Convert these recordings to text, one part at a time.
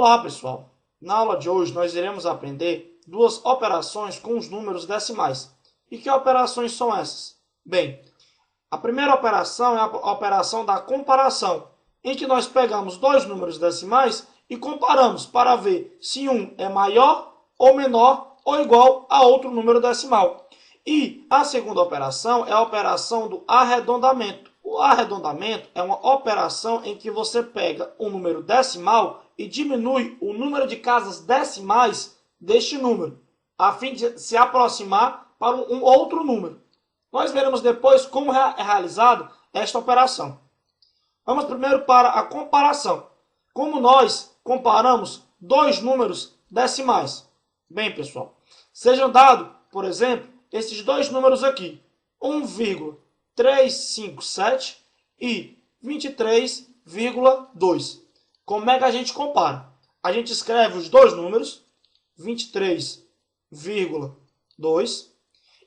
Olá, pessoal! Na aula de hoje nós iremos aprender duas operações com os números decimais. E que operações são essas? Bem, a primeira operação é a operação da comparação, em que nós pegamos dois números decimais e comparamos para ver se um é maior ou menor ou igual a outro número decimal. E a segunda operação é a operação do arredondamento. O arredondamento é uma operação em que você pega um número decimal e diminui o número de casas decimais deste número, a fim de se aproximar para um outro número. Nós veremos depois como é realizado esta operação. Vamos primeiro para a comparação. Como nós comparamos dois números decimais? Bem, pessoal, sejam dados, por exemplo, esses dois números aqui, 1,357 e 23,2. Como é que a gente compara? A gente escreve os dois números, 23,2,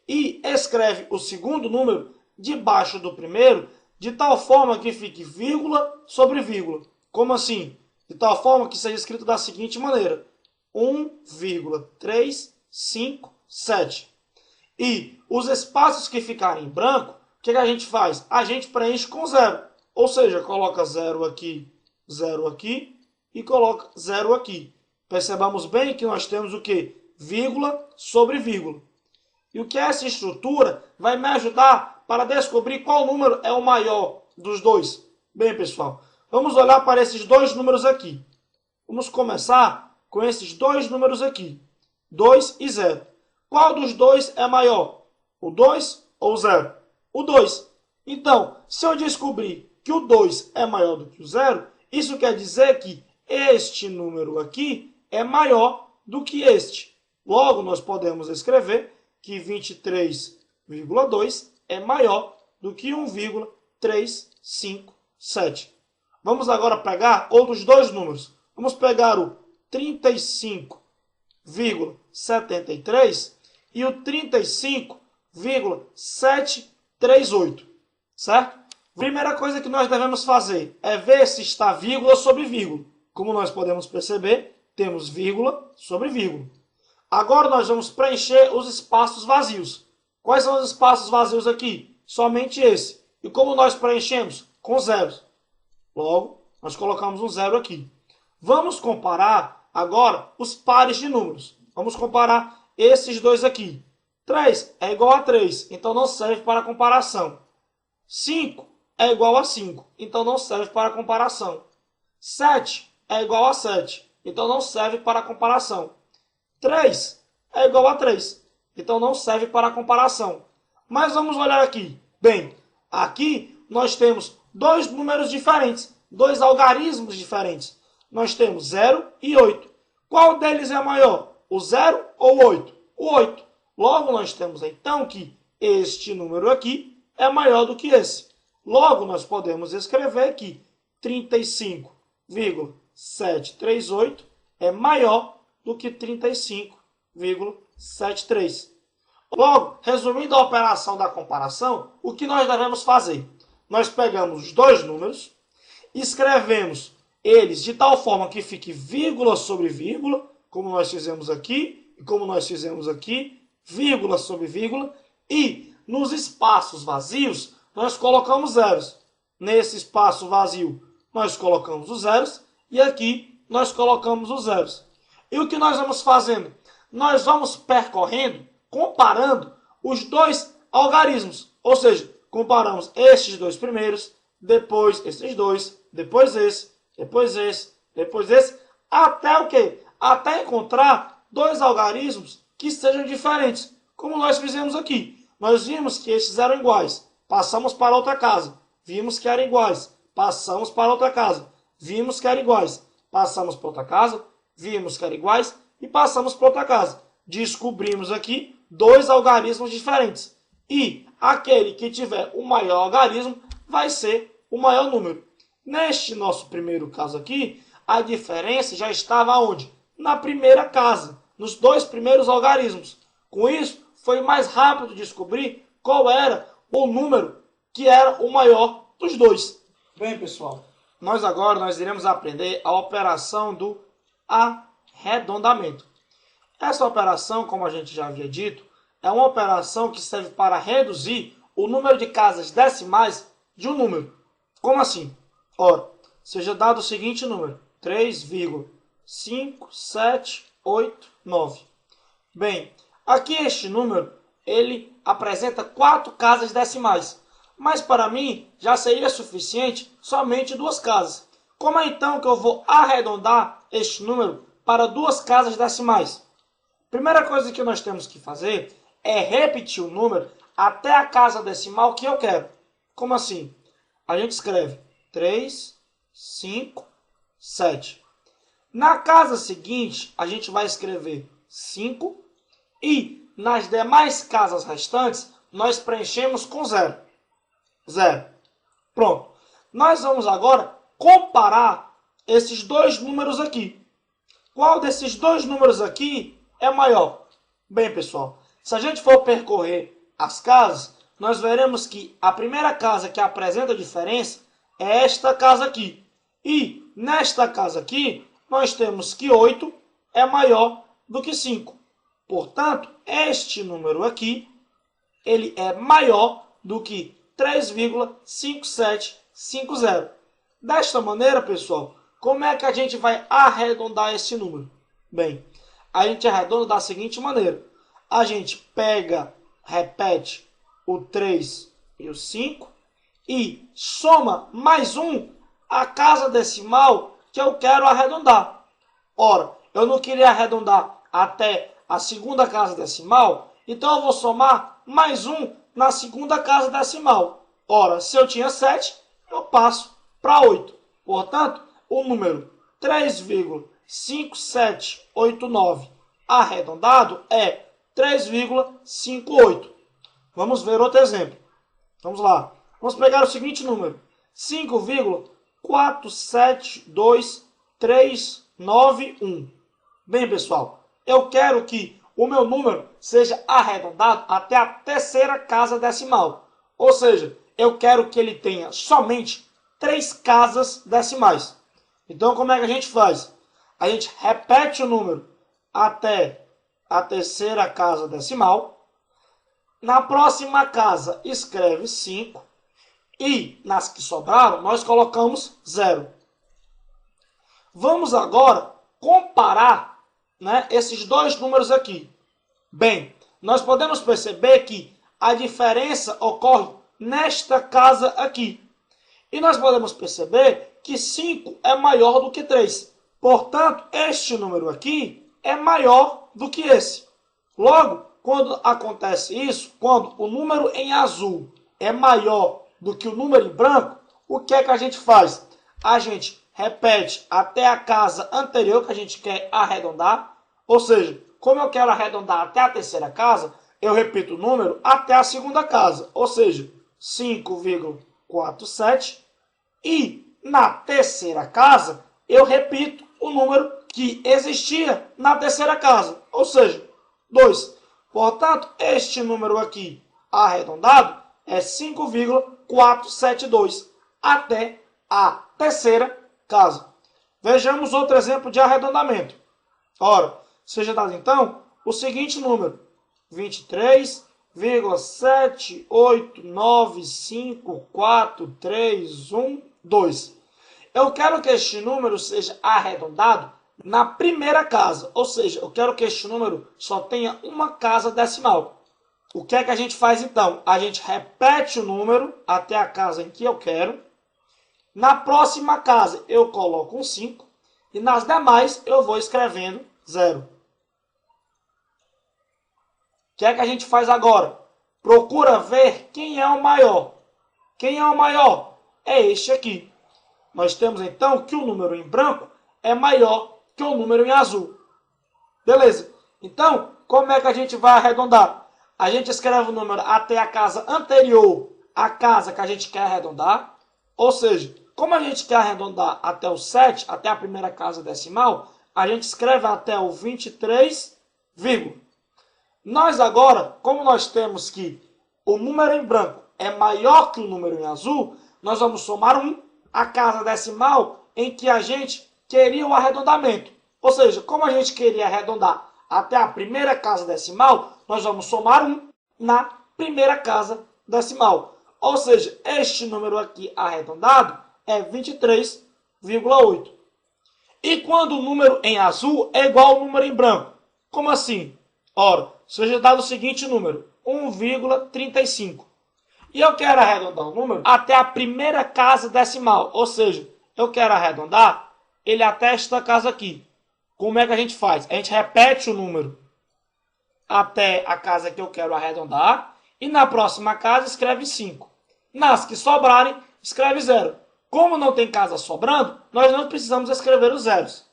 e escreve o segundo número debaixo do primeiro, de tal forma que fique vírgula sobre vírgula. Como assim? De tal forma que seja escrito da seguinte maneira: 1,357. E os espaços que ficarem em branco, o que a gente faz? A gente preenche com zero. Ou seja, coloca zero aqui e coloca zero aqui. Percebamos bem que nós temos o quê? Vírgula sobre vírgula. E o que é essa estrutura vai me ajudar para descobrir qual número é o maior dos dois. Bem, pessoal, vamos olhar para esses dois números aqui. Vamos começar com esses dois números aqui, 2 e 0. Qual dos dois é maior? O 2 ou o 0? O 2. Então, se eu descobrir que o 2 é maior do que o 0, isso quer dizer que este número aqui é maior do que este. Logo, nós podemos escrever que 23,2 é maior do que 1,357. Vamos agora pegar outros dois números. Vamos pegar o 35,73 e o 35,738, certo? Primeira coisa que nós devemos fazer é ver se está vírgula sobre vírgula. Como nós podemos perceber, temos vírgula sobre vírgula. Agora nós vamos preencher os espaços vazios. Quais são os espaços vazios aqui? Somente esse. E como nós preenchemos? Com zeros. Logo, nós colocamos um zero aqui. Vamos comparar agora os pares de números. Vamos comparar esses dois aqui. 3 é igual a 3, então não serve para comparação. 5 é igual a 5, então não serve para comparação. 7 é igual a 7, então não serve para comparação. 3 é igual a 3, então não serve para comparação. Mas vamos olhar aqui. Bem, aqui nós temos dois números diferentes, dois algarismos diferentes. Nós temos 0 e 8. Qual deles é maior? O 0 ou o 8? O 8. Logo, nós temos então que este número aqui é maior do que esse. Logo, nós podemos escrever que 35,738 é maior do que 35,73. Logo, resumindo a operação da comparação, o que nós devemos fazer? Nós pegamos os dois números, escrevemos eles de tal forma que fique vírgula sobre vírgula, como nós fizemos aqui e como nós fizemos aqui, vírgula sobre vírgula, e nos espaços vazios nós colocamos zeros. Nesse espaço vazio nós colocamos os zeros e aqui nós colocamos os zeros. E o que nós vamos fazendo? Nós vamos percorrendo, comparando os dois algarismos, ou seja, comparamos estes dois primeiros, depois esses dois, depois esse, depois esse, depois esse, até o quê? Até encontrar dois algarismos que sejam diferentes, como nós fizemos aqui. Nós vimos que estes eram iguais, passamos para outra casa, vimos que eram iguais, passamos para outra casa, vimos que eram iguais, passamos para outra casa, vimos que eram iguais e passamos para outra casa. Descobrimos aqui dois algarismos diferentes. E aquele que tiver o maior algarismo vai ser o maior número. Neste nosso primeiro caso aqui, a diferença já estava onde? Na primeira casa, nos dois primeiros algarismos. Com isso, foi mais rápido descobrir qual era o número que era o maior dos dois. Bem, pessoal, nós iremos aprender a operação do arredondamento. Essa operação, como a gente já havia dito, é uma operação que serve para reduzir o número de casas decimais de um número. Como assim? Ora, seja dado o seguinte número, 3,5789. Bem, aqui este número, ele apresenta 4 casas decimais. Mas para mim, já seria suficiente somente 2 casas. Como é então que eu vou arredondar este número para 2 casas decimais? Primeira coisa que nós temos que fazer é repetir o número até a casa decimal que eu quero. Como assim? A gente escreve 3, 5, 7. Na casa seguinte, a gente vai escrever 5 e nas demais casas restantes, nós preenchemos com 0. 0. Pronto. Nós vamos agora comparar esses dois números aqui. Qual desses dois números aqui é maior? Bem, pessoal, se a gente for percorrer as casas, nós veremos que a primeira casa que apresenta diferença é esta casa aqui. E nesta casa aqui, nós temos que 8 é maior do que 5. Portanto, este número aqui, ele é maior do que 3,5750. Desta maneira, pessoal, como é que a gente vai arredondar esse número? Bem, a gente arredonda da seguinte maneira. A gente repete o 3 e o 5 e soma mais 1 a casa decimal que eu quero arredondar. Ora, eu não queria arredondar até a segunda casa decimal, então eu vou somar mais 1 na segunda casa decimal. Ora, se eu tinha 7, eu passo para 8. Portanto, o número 3,5789 arredondado é 3,58. Vamos ver outro exemplo. Vamos lá. Vamos pegar o seguinte número. 5,472391. Bem, pessoal, eu quero que o meu número seja arredondado até a terceira casa decimal. Ou seja, eu quero que ele tenha somente 3 casas decimais. Então, como é que a gente faz? A gente repete o número até a terceira casa decimal. Na próxima casa, escreve 5. E nas que sobraram, nós colocamos 0. Vamos agora comparar, esses dois números aqui. Bem, nós podemos perceber que a diferença ocorre nesta casa aqui. E nós podemos perceber que 5 é maior do que 3. Portanto, este número aqui é maior do que esse. Logo, quando acontece isso, quando o número em azul é maior do que o número em branco, o que é que a gente faz? A gente repete até a casa anterior que a gente quer arredondar. Ou seja, como eu quero arredondar até a terceira casa, eu repito o número até a segunda casa. Ou seja, 5,47. E na terceira casa, eu repito o número que existia na terceira casa. Ou seja, 2. Portanto, este número aqui arredondado é 5,472 até a terceira casa. Vejamos outro exemplo de arredondamento. Ora, seja dado então o seguinte número: 23,789543112. Eu quero que este número seja arredondado na primeira casa, ou seja, eu quero que este número só tenha uma casa decimal. O que é que a gente faz então? A gente repete o número até a casa em que eu quero. Na próxima casa eu coloco um 5 e nas demais eu vou escrevendo 0. O que é que a gente faz agora? Procura ver quem é o maior. Quem é o maior? É este aqui. Nós temos então que o número em branco é maior que o número em azul. Beleza? Então, como é que a gente vai arredondar? A gente escreve o número até a casa anterior à casa que a gente quer arredondar. Ou seja, como a gente quer arredondar até o 7, até a primeira casa decimal, a gente escreve até o 23, Nós agora, como nós temos que o número em branco é maior que o número em azul, nós vamos somar 1 à casa decimal em que a gente queria o arredondamento. Ou seja, como a gente queria arredondar até a primeira casa decimal, nós vamos somar 1 na primeira casa decimal. Ou seja, este número aqui arredondado é 23,8. E quando o número em azul é igual ao número em branco? Como assim? Ora, seja dado o seguinte número, 1,35. E eu quero arredondar o número até a primeira casa decimal. Ou seja, eu quero arredondar ele até esta casa aqui. Como é que a gente faz? A gente repete o número até a casa que eu quero arredondar. E na próxima casa escreve 5. Nas que sobrarem, escreve 0. Como não tem casa sobrando, nós não precisamos escrever os zeros.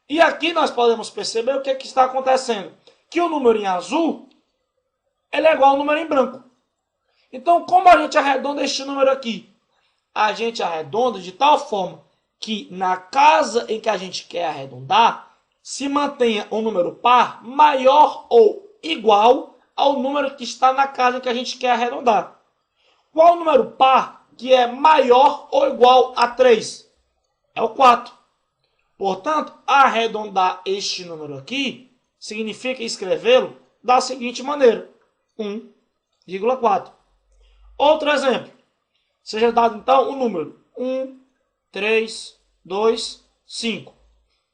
E aqui nós podemos perceber o que está acontecendo. Que o número em azul ele é igual ao número em branco. Então, como a gente arredonda este número aqui? A gente arredonda de tal forma que na casa em que a gente quer arredondar, se mantenha um número par maior ou igual ao número que está na casa em que a gente quer arredondar. Qual o número par que é maior ou igual a 3? É o 4. Portanto, arredondar este número aqui significa escrevê-lo da seguinte maneira: 1,4. Outro exemplo. Seja dado então o número 1, 3, 2, 5.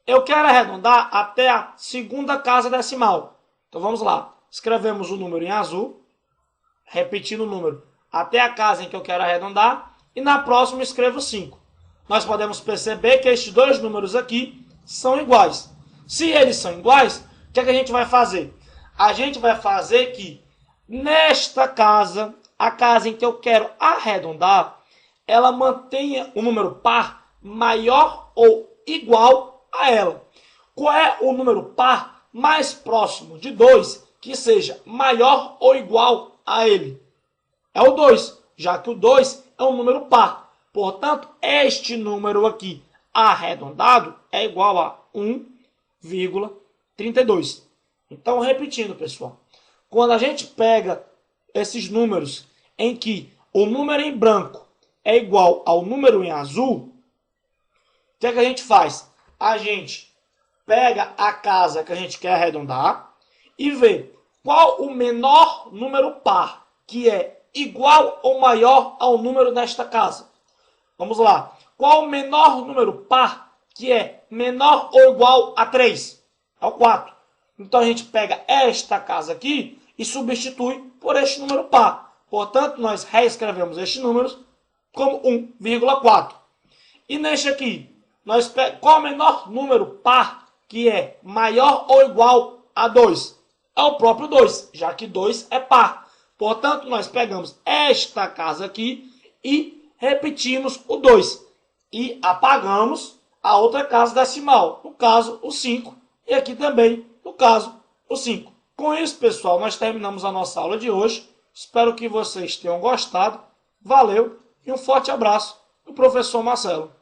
Eu quero arredondar até a segunda casa decimal. Então vamos lá. Escrevemos o número em azul, repetindo o número até a casa em que eu quero arredondar, e na próxima escrevo 5. Nós podemos perceber que estes dois números aqui são iguais. Se eles são iguais, o que é que a gente vai fazer? A gente vai fazer que nesta casa, a casa em que eu quero arredondar, ela mantenha o número par maior ou igual a ela. Qual é o número par mais próximo de 2 que seja maior ou igual a ele? É o 2, já que o 2 é um número par. Portanto, este número aqui arredondado é igual a 1,32. Então, repetindo, pessoal. Quando a gente pega esses números em que o número em branco é igual ao número em azul, o que é que a gente faz? A gente pega a casa que a gente quer arredondar e vê qual o menor número par que é igual ou maior ao número nesta casa. Vamos lá. Qual o menor número par que é menor ou igual a 3? É o 4. Então a gente pega esta casa aqui e substitui por este número par. Portanto, nós reescrevemos estes números como 1,4. E neste aqui, nós pegamos qual o menor número par que é maior ou igual a 2? É o próprio 2, já que 2 é par. Portanto, nós pegamos esta casa aqui e repetimos o 2. E apagamos a outra casa decimal, no caso, o 5. E aqui também, no caso, o 5. Com isso, pessoal, nós terminamos a nossa aula de hoje. Espero que vocês tenham gostado. Valeu e um forte abraço do professor Marcelo.